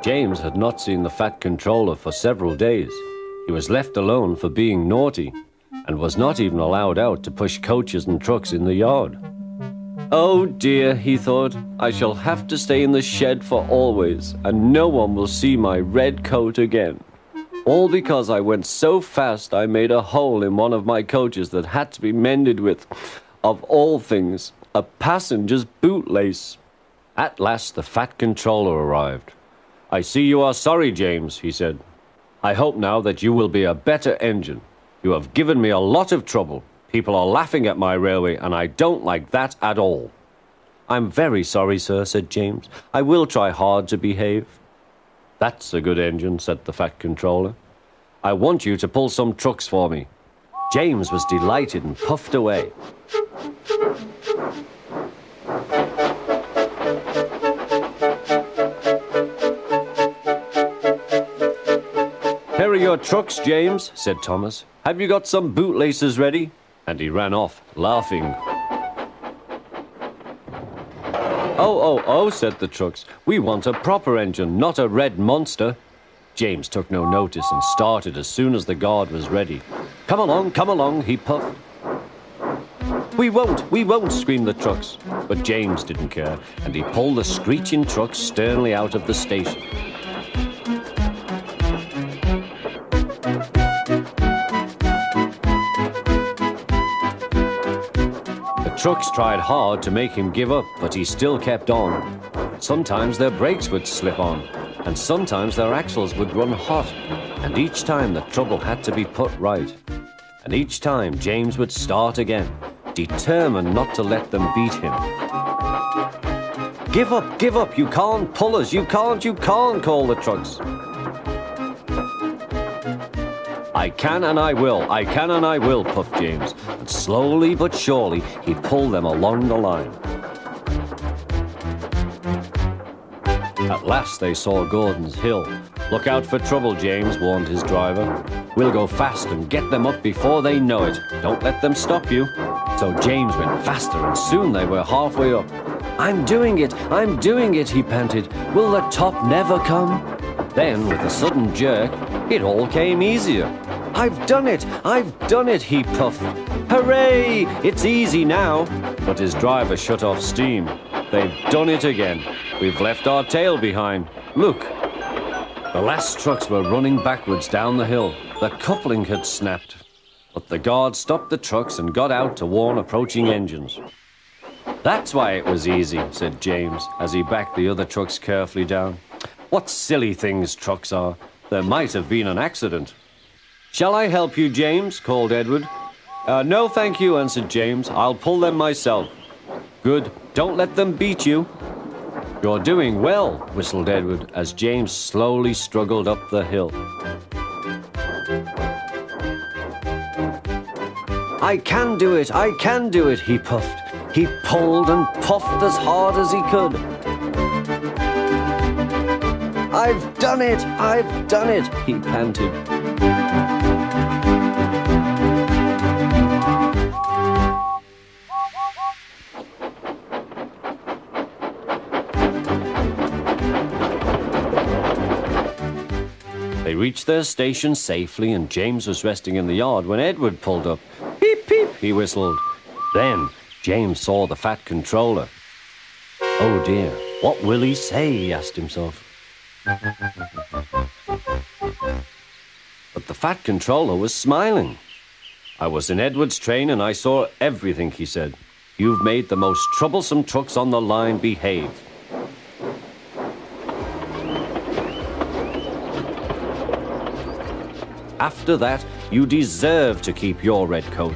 James had not seen the Fat Controller for several days. He was left alone for being naughty and was not even allowed out to push coaches and trucks in the yard. Oh dear, he thought, I shall have to stay in the shed for always, and no one will see my red coat again. All because I went so fast I made a hole in one of my coaches that had to be mended with, of all things, a passenger's bootlace. At last the Fat Controller arrived. I see you are sorry, James, he said. I hope now that you will be a better engine. You have given me a lot of trouble. People are laughing at my railway, and I don't like that at all. I'm very sorry, sir, said James. I will try hard to behave. That's a good engine, said the Fat Controller. I want you to pull some trucks for me. James was delighted and puffed away. Here are your trucks, James, said Thomas. Have you got some bootlaces ready? And he ran off, laughing. Oh, said the trucks. We want a proper engine, not a red monster. James took no notice and started as soon as the guard was ready. Come along, he puffed. We won't, screamed the trucks. But James didn't care, and he pulled the screeching trucks sternly out of the station. The trucks tried hard to make him give up, but he still kept on. Sometimes their brakes would slip on, and sometimes their axles would run hot, and each time the trouble had to be put right. And each time James would start again, determined not to let them beat him. Give up, you can't pull us, you can't, called the trucks. I can and I will, puffed James, and slowly but surely he pulled them along the line. At last they saw Gordon's Hill. Look out for trouble, James, warned his driver. We'll go fast and get them up before they know it. Don't let them stop you. So James went faster, and soon they were halfway up. I'm doing it, he panted. Will the top never come? Then, with a sudden jerk, it all came easier. I've done it, he puffed. Hooray! It's easy now. But his driver shut off steam. They've done it again. We've left our tail behind. Look. The last trucks were running backwards down the hill. The coupling had snapped. But the guard stopped the trucks and got out to warn approaching engines. That's why it was easy, said James, as he backed the other trucks carefully down. What silly things trucks are. There might have been an accident. Shall I help you, James? Called Edward. No, thank you, answered James. I'll pull them myself. Good. Don't let them beat you. You're doing well, whistled Edward, as James slowly struggled up the hill. I can do it, he puffed. He pulled and puffed as hard as he could. I've done it, he panted. They reached their station safely, and James was resting in the yard when Edward pulled up. Peep, peep, he whistled. Then James saw the Fat Controller. Oh dear, what will he say, he asked himself. But the Fat Controller was smiling. I was in Edward's train and I saw everything, he said. You've made the most troublesome trucks on the line behave. After that, you deserve to keep your red coat.